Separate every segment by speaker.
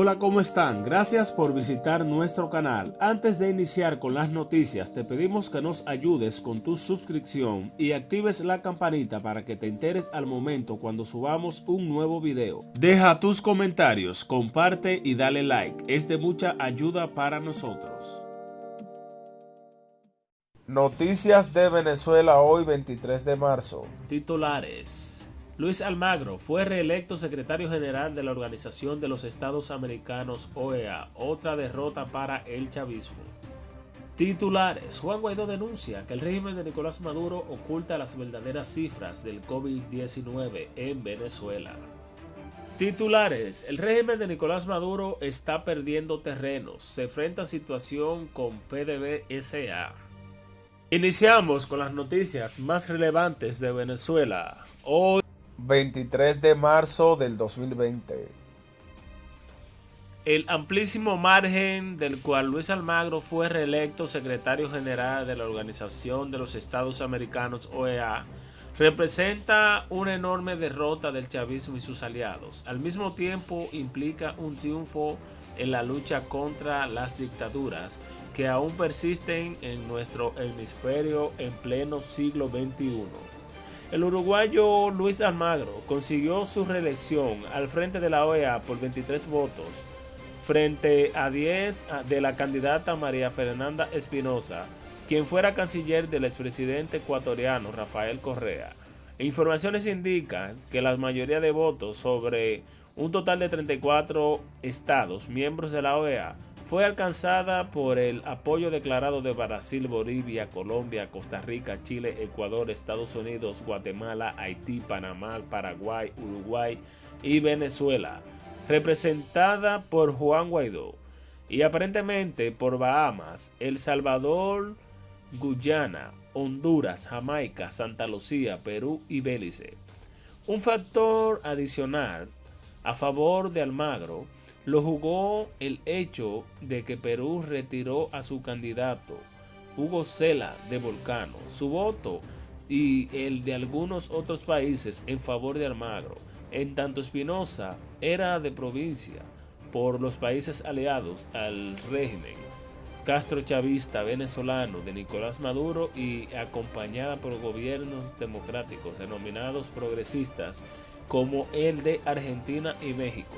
Speaker 1: Hola, ¿cómo están? Gracias por visitar nuestro canal. Antes de iniciar con las noticias, te pedimos que nos ayudes con tu suscripción y actives la campanita para que te enteres al momento cuando subamos un nuevo video. Deja tus comentarios, comparte y dale like. Es de mucha ayuda para nosotros.
Speaker 2: Noticias de Venezuela hoy 23 de marzo.
Speaker 1: Titulares. Luis Almagro fue reelecto secretario general de la Organización de los Estados Americanos OEA, otra derrota para el chavismo. Titulares. Juan Guaidó denuncia que el régimen de Nicolás Maduro oculta las verdaderas cifras del COVID-19 en Venezuela. Titulares. El régimen de Nicolás Maduro está perdiendo terrenos. Se enfrenta a situación con PDVSA. Iniciamos con las noticias más relevantes de Venezuela. Hoy
Speaker 2: 23 de marzo del 2020.
Speaker 1: el amplísimo margen del cual Luis Almagro fue reelecto secretario general de la Organización de los Estados Americanos OEA representa una enorme derrota del chavismo y sus aliados. Al mismo tiempo implica un triunfo en la lucha contra las dictaduras que aún persisten en nuestro hemisferio en pleno siglo XXI. El uruguayo Luis Almagro consiguió su reelección al frente de la OEA por 23 votos frente a 10 de la candidata María Fernanda Espinosa, quien fuera canciller del expresidente ecuatoriano Rafael Correa. Informaciones indican que la mayoría de votos sobre un total de 34 estados miembros de la OEA fue alcanzada por el apoyo declarado de Brasil, Bolivia, Colombia, Costa Rica, Chile, Ecuador, Estados Unidos, Guatemala, Haití, Panamá, Paraguay, Uruguay y Venezuela, representada por Juan Guaidó, y aparentemente por Bahamas, El Salvador, Guyana, Honduras, Jamaica, Santa Lucía, Perú y Belice. Un factor adicional a favor de Almagro lo jugó el hecho de que Perú retiró a su candidato, Hugo Cela de Volcano, su voto y el de algunos otros países en favor de Almagro, en tanto Espinosa era de provincia por los países aliados al régimen castrochavista venezolano de Nicolás Maduro y acompañada por gobiernos democráticos denominados progresistas como el de Argentina y México.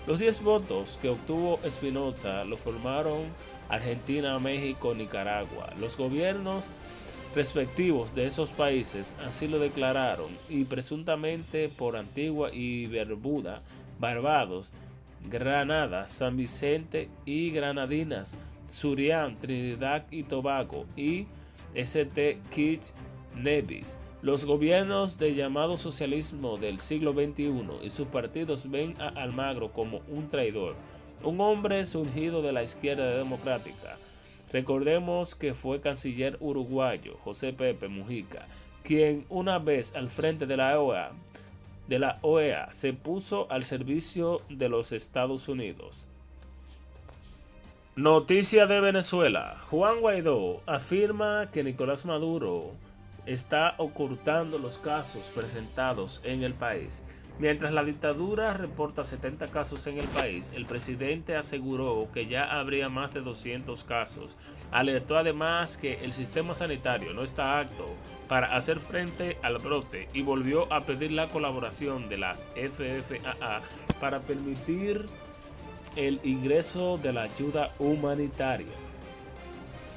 Speaker 1: Los 10 votos que obtuvo Espinosa lo formaron Argentina, México, Nicaragua. Los gobiernos respectivos de esos países así lo declararon y presuntamente por Antigua y Barbuda, Barbados, Granada, San Vicente y Granadinas, Surinam, Trinidad y Tobago y St. Kitts Nevis. Los gobiernos de llamado socialismo del siglo XXI y sus partidos ven a Almagro como un traidor, un hombre surgido de la izquierda democrática. Recordemos que fue canciller uruguayo José Pepe Mujica, quien una vez al frente de la OEA se puso al servicio de los Estados Unidos. Noticia de Venezuela. Juan Guaidó afirma que Nicolás Maduro está ocultando los casos presentados en el país. Mientras la dictadura reporta 70 casos en el país, el presidente aseguró que ya habría más de 200 casos. Alertó además que el sistema sanitario no está apto para hacer frente al brote y volvió a pedir la colaboración de las FFAA para permitir el ingreso de la ayuda humanitaria.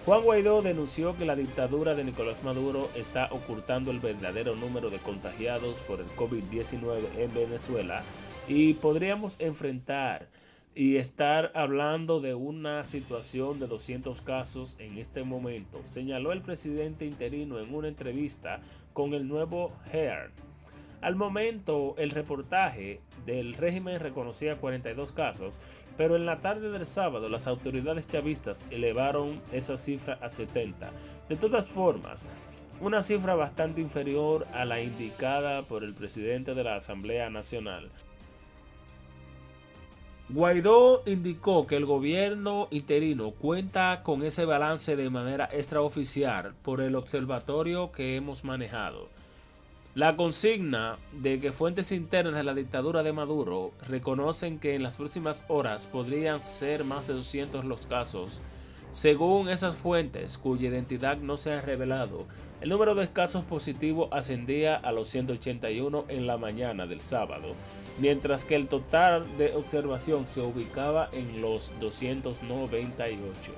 Speaker 1: Juan Guaidó denunció que la dictadura de Nicolás Maduro está ocultando el verdadero número de contagiados por el COVID-19 en Venezuela y podríamos enfrentar y estar hablando de una situación de 200 casos en este momento, señaló el presidente interino en una entrevista con el Nuevo Herald. Al momento, el reportaje del régimen reconocía 42 casos, pero en la tarde del sábado las autoridades chavistas elevaron esa cifra a 70. De todas formas, una cifra bastante inferior a la indicada por el presidente de la Asamblea Nacional. Guaidó indicó que el gobierno interino cuenta con ese balance de manera extraoficial por el observatorio que hemos manejado. La consigna de que fuentes internas de la dictadura de Maduro reconocen que en las próximas horas podrían ser más de 200 los casos. Según esas fuentes, cuya identidad no se ha revelado, el número de casos positivos ascendía a los 181 en la mañana del sábado, mientras que el total de observación se ubicaba en los 298.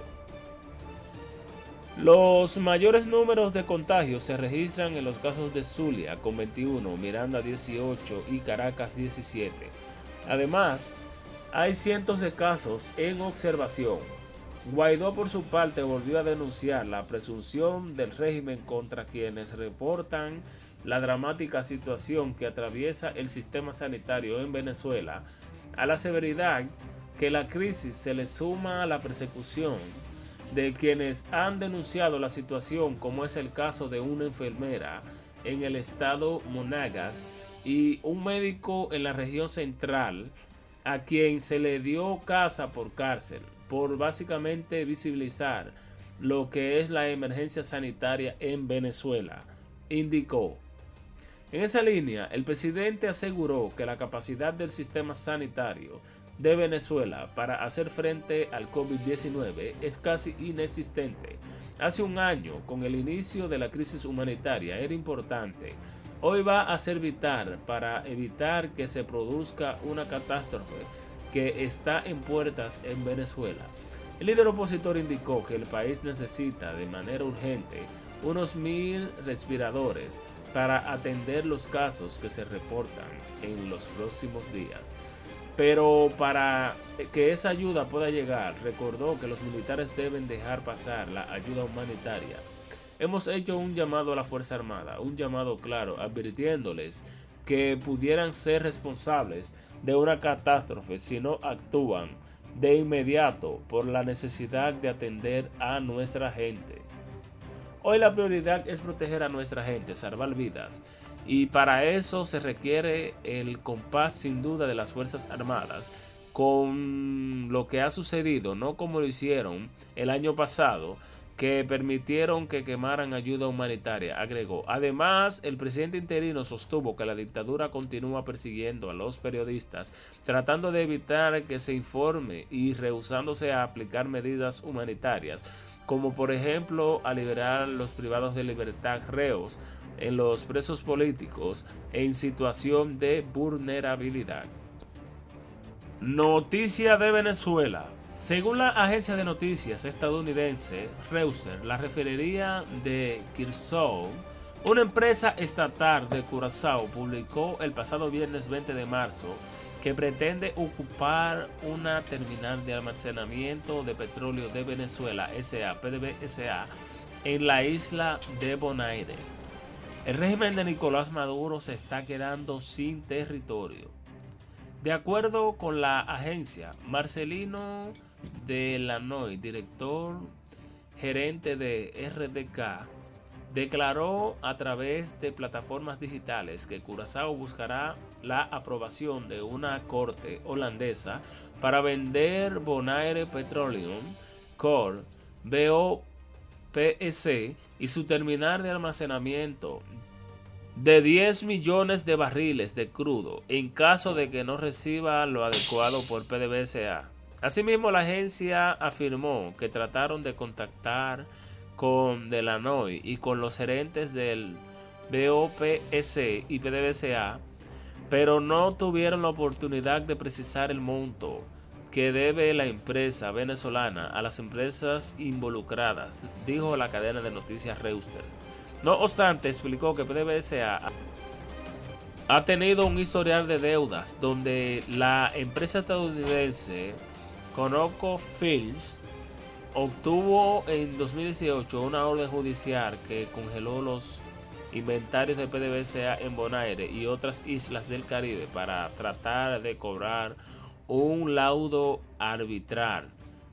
Speaker 1: Los mayores números de contagios se registran en los casos de Zulia con 21, Miranda 18 y Caracas 17. Además, hay cientos de casos en observación. Guaidó por su parte volvió a denunciar la presunción del régimen contra quienes reportan la dramática situación que atraviesa el sistema sanitario en Venezuela. A la severidad que la crisis se le suma a la persecución de quienes han denunciado la situación, como es el caso de una enfermera en el estado Monagas y un médico en la región central a quien se le dio casa por cárcel por básicamente visibilizar lo que es la emergencia sanitaria en Venezuela, indicó. En esa línea, el presidente aseguró que la capacidad del sistema sanitario de Venezuela para hacer frente al COVID-19 es casi inexistente. Hace un año, con el inicio de la crisis humanitaria, era importante. Hoy va a ser vital para evitar que se produzca una catástrofe que está en puertas en Venezuela. El líder opositor indicó que el país necesita de manera urgente unos 1000 respiradores para atender los casos que se reportan en los próximos días. Pero para que esa ayuda pueda llegar, recordó que los militares deben dejar pasar la ayuda humanitaria. Hemos hecho un llamado a la Fuerza Armada, un llamado claro, advirtiéndoles que pudieran ser responsables de una catástrofe si no actúan de inmediato por la necesidad de atender a nuestra gente. Hoy la prioridad es proteger a nuestra gente, salvar vidas, y para eso se requiere el compás sin duda de las Fuerzas Armadas con lo que ha sucedido, no como lo hicieron el año pasado, que permitieron que quemaran ayuda humanitaria, agregó. Además, el presidente interino sostuvo que la dictadura continúa persiguiendo a los periodistas, tratando de evitar que se informe y rehusándose a aplicar medidas humanitarias, como por ejemplo a liberar los privados de libertad reos en los presos políticos en situación de vulnerabilidad. Noticia de Venezuela. Según la agencia de noticias estadounidense Reuters, la refinería de Kershaw, una empresa estatal de Curazao, publicó el pasado viernes 20 de marzo que pretende ocupar una terminal de almacenamiento de petróleo de Venezuela S.A. PDVSA en la isla de Bonaire. El régimen de Nicolás Maduro se está quedando sin territorio. De acuerdo con la agencia, Marcelino Delanoy, director gerente de RDK, declaró a través de plataformas digitales que Curazao buscará la aprobación de una corte holandesa para vender Bonaire Petroleum Corp. BOPS y su terminal de almacenamiento de 10 millones de barriles de crudo en caso de que no reciba lo adecuado por PDVSA. Asimismo, la agencia afirmó que trataron de contactar con Delanoy y con los gerentes del BOPS y PDVSA, pero no tuvieron la oportunidad de precisar el monto que debe la empresa venezolana a las empresas involucradas, dijo la cadena de noticias Reuters. No obstante, explicó que PDVSA ha tenido un historial de deudas donde la empresa estadounidense ConocoPhillips obtuvo en 2018 una orden judicial que congeló los inventarios de PDVSA en Bonaire y otras islas del Caribe para tratar de cobrar un laudo arbitral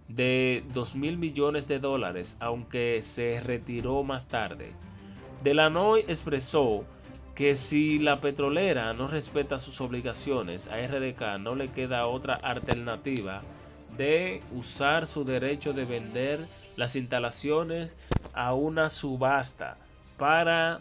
Speaker 1: de $2.000 millones, aunque se retiró más tarde. Delanoy expresó que si la petrolera no respeta sus obligaciones, a RDK no le queda otra alternativa de usar su derecho de vender las instalaciones a una subasta para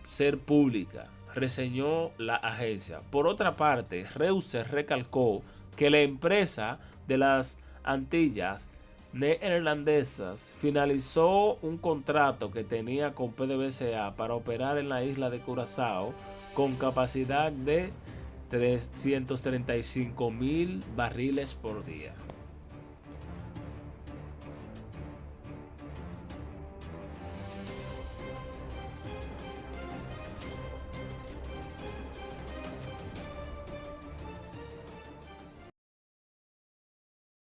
Speaker 1: ser pública. reseñó la agencia. Por otra parte, Reuters recalcó que la empresa de las Antillas Neerlandesas finalizó un contrato que tenía con PDVSA para operar en la isla de Curazao con capacidad de 335.000 barriles por día.